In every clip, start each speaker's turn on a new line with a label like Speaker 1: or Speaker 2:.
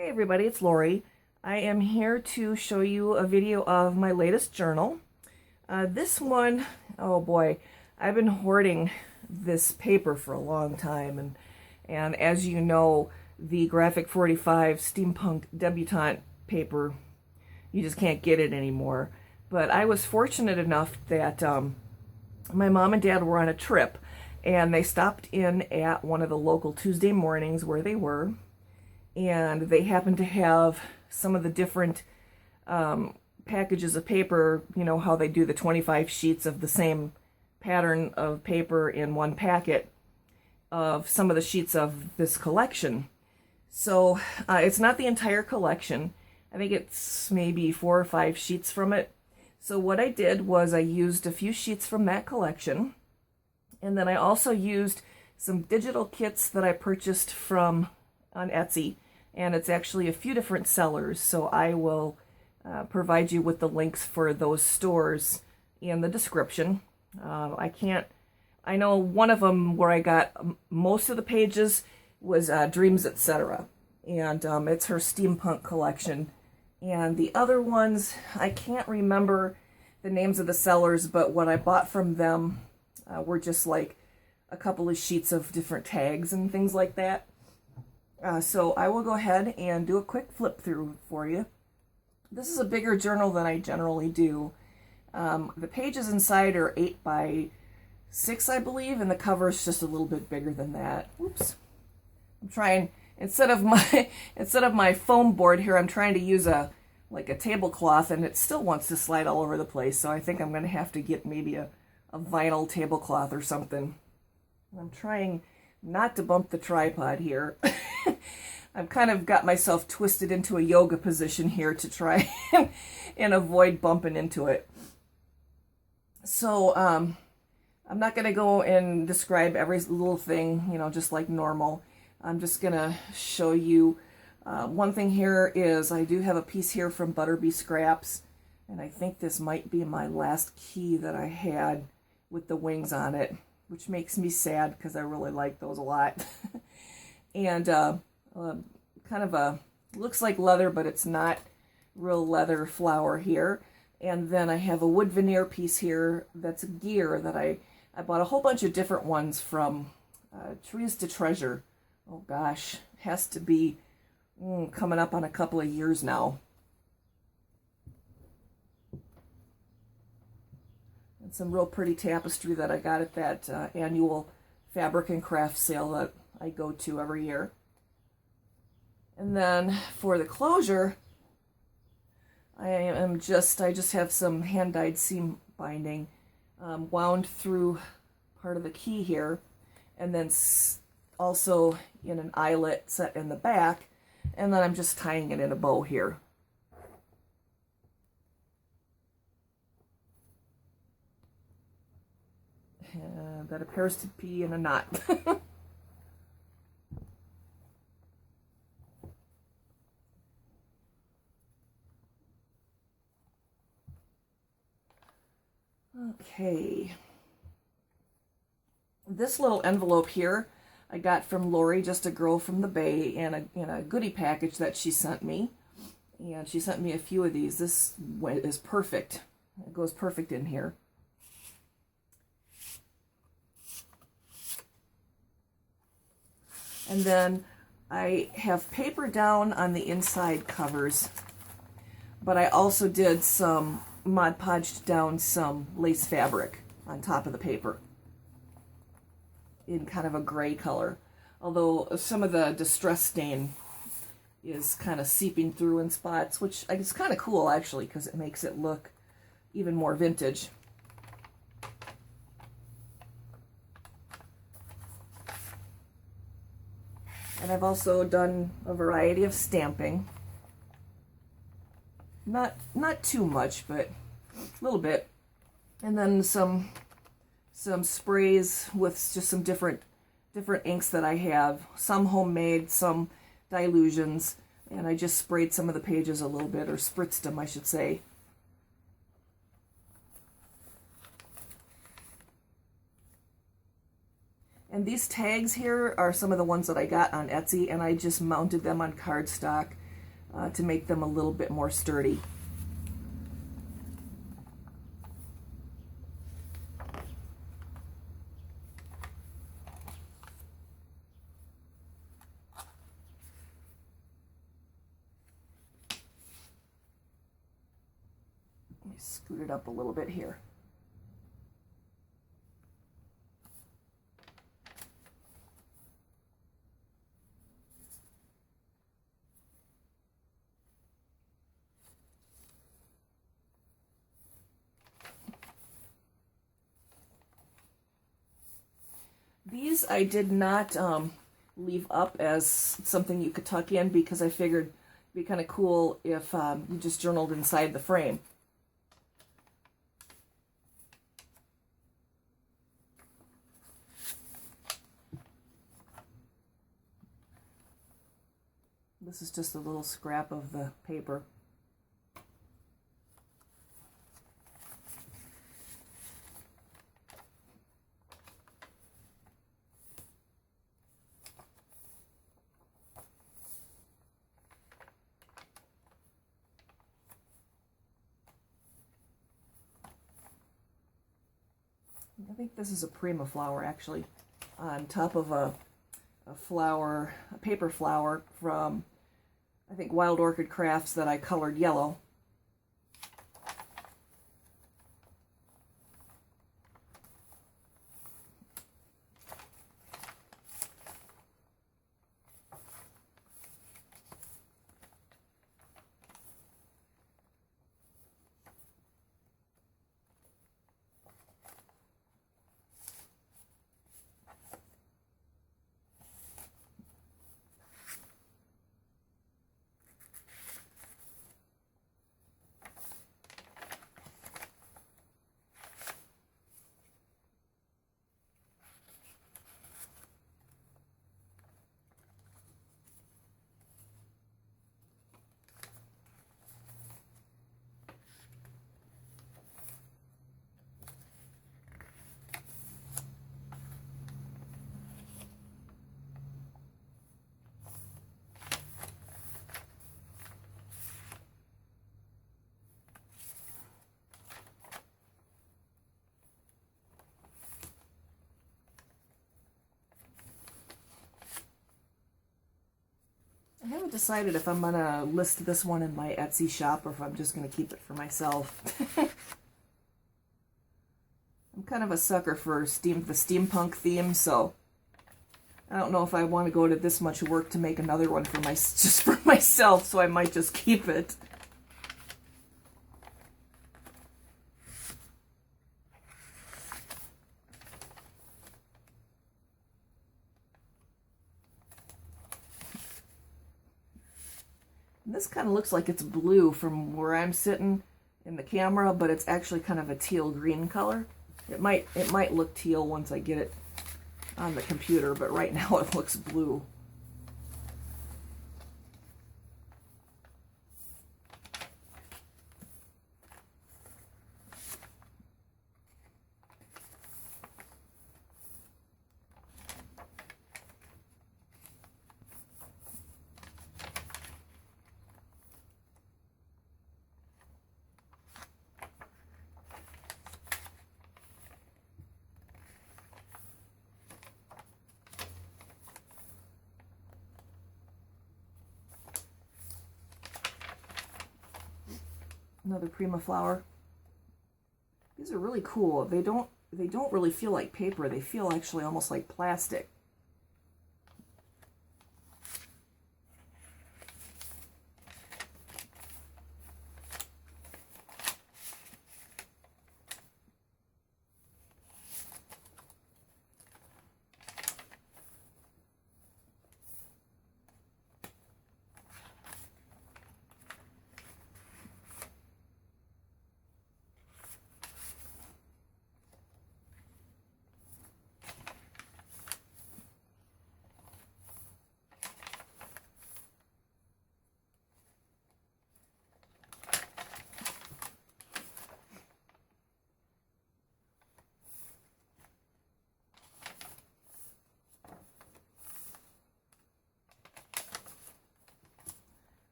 Speaker 1: Hey everybody, it's Lori. I am here to show you a video of my latest journal. This one, oh boy, I've been hoarding this paper for a long time, and as you know, the Graphic 45 Steampunk debutante paper, you just can't get it anymore. But I was fortunate enough that my mom and dad were on a trip, and they stopped in at one of the local Tuesday mornings where they were, and they happened to have some of the different packages of paper, you know how they do the 25 sheets of the same pattern of paper in one packet of some of the sheets of this collection. So it's not the entire collection. I think it's maybe 4 or 5 sheets from it. So what I did was I used a few sheets from that collection, and then I also used some digital kits that I purchased from on Etsy, and it's actually a few different sellers, so I will provide you with the links for those stores in the description. I know one of them where I got most of the pages was Dreams Etc., and it's her steampunk collection. And the other ones, I can't remember the names of the sellers, but what I bought from them were just like a couple of sheets of different tags and things like that. So I will go ahead and do a quick flip through for you. This is a bigger journal than I generally do. The pages inside are 8 by 6, I believe, and the cover is just a little bit bigger than that. Oops. I'm trying, instead of my foam board here, I'm trying to use a tablecloth, and it still wants to slide all over the place. So I think I'm going to have to get maybe a vinyl tablecloth or something. I'm trying not to bump the tripod here. I've kind of got myself twisted into a yoga position here to try and avoid bumping into it. So I'm not going to go and describe every little thing, you know, just like normal. I'm just going to show you one thing here is I do have a piece here from Butterbee Scraps, and I think this might be my last key that I had with the wings on it, which makes me sad because I really like those a lot. And kind of a, looks like leather, but it's not real leather flower here. And then I have a wood veneer piece here that's gear that I bought a whole bunch of different ones from Trees to Treasure. Oh gosh, has to be coming up on a couple of years now. And some real pretty tapestry that I got at that annual fabric and craft sale that I go to every year. And then for the closure, I just have some hand-dyed seam binding wound through part of the key here, and then also in an eyelet set in the back, and then I'm just tying it in a bow here. That appears to be in a knot. Okay. This little envelope here I got from Lori, just a girl from the Bay, in a goodie package that she sent me. And she sent me a few of these. This is perfect. It goes perfect in here. And then I have paper down on the inside covers, but I also did some Mod Podged down some lace fabric on top of the paper in kind of a gray color, although some of the distress stain is kind of seeping through in spots, which is kind of cool actually because it makes it look even more vintage. And I've also done a variety of stamping. Not too much, but a little bit. And then some sprays with just some different inks that I have. Some homemade, some dilutions. And I just sprayed some of the pages a little bit, or spritzed them, I should say. And these tags here are some of the ones that I got on Etsy, and I just mounted them on cardstock to make them a little bit more sturdy. Let me scoot it up a little bit here. These I did not leave up as something you could tuck in because I figured it'd be kind of cool if you just journaled inside the frame. This is just a little scrap of the paper. I think this is a prima flower actually, on top of a flower, a paper flower from, I think, Wild Orchid Crafts that I colored yellow. I haven't decided if I'm going to list this one in my Etsy shop or if I'm just going to keep it for myself. I'm kind of a sucker for the steampunk theme, so I don't know if I want to go to this much work to make another one for just for myself, so I might just keep it. This kind of looks like it's blue from where I'm sitting in the camera, but it's actually kind of a teal green color. It might look teal once I get it on the computer, but right now it looks blue. Another prima flower. These are really cool. They don't really feel like paper. They feel actually almost like plastic.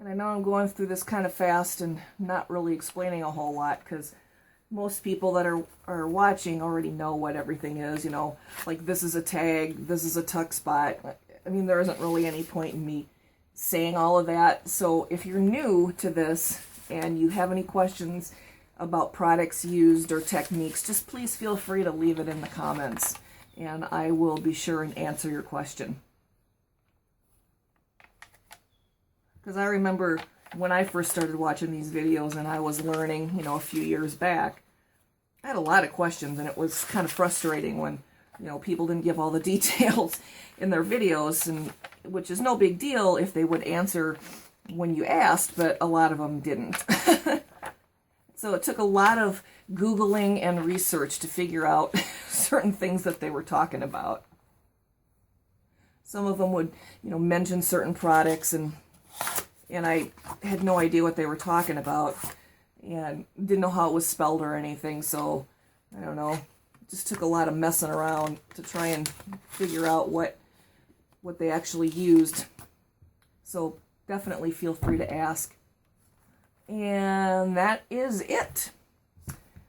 Speaker 1: And I know I'm going through this kind of fast and not really explaining a whole lot because most people that are watching already know what everything is, you know, like this is a tag, this is a tuck spot. I mean, there isn't really any point in me saying all of that. So if you're new to this and you have any questions about products used or techniques, just please feel free to leave it in the comments and I will be sure and answer your question. Because I remember when I first started watching these videos and I was learning, you know, a few years back, I had a lot of questions and it was kind of frustrating when, you know, people didn't give all the details in their videos, and which is no big deal if they would answer when you asked, but a lot of them didn't. So it took a lot of Googling and research to figure out certain things that they were talking about. Some of them would, you know, mention certain products and I had no idea what they were talking about and didn't know how it was spelled or anything, so I don't know. It just took a lot of messing around to try and figure out what they actually used. So definitely feel free to ask. And that is it.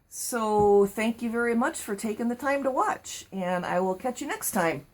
Speaker 1: So thank you very much for taking the time to watch, and I will catch you next time.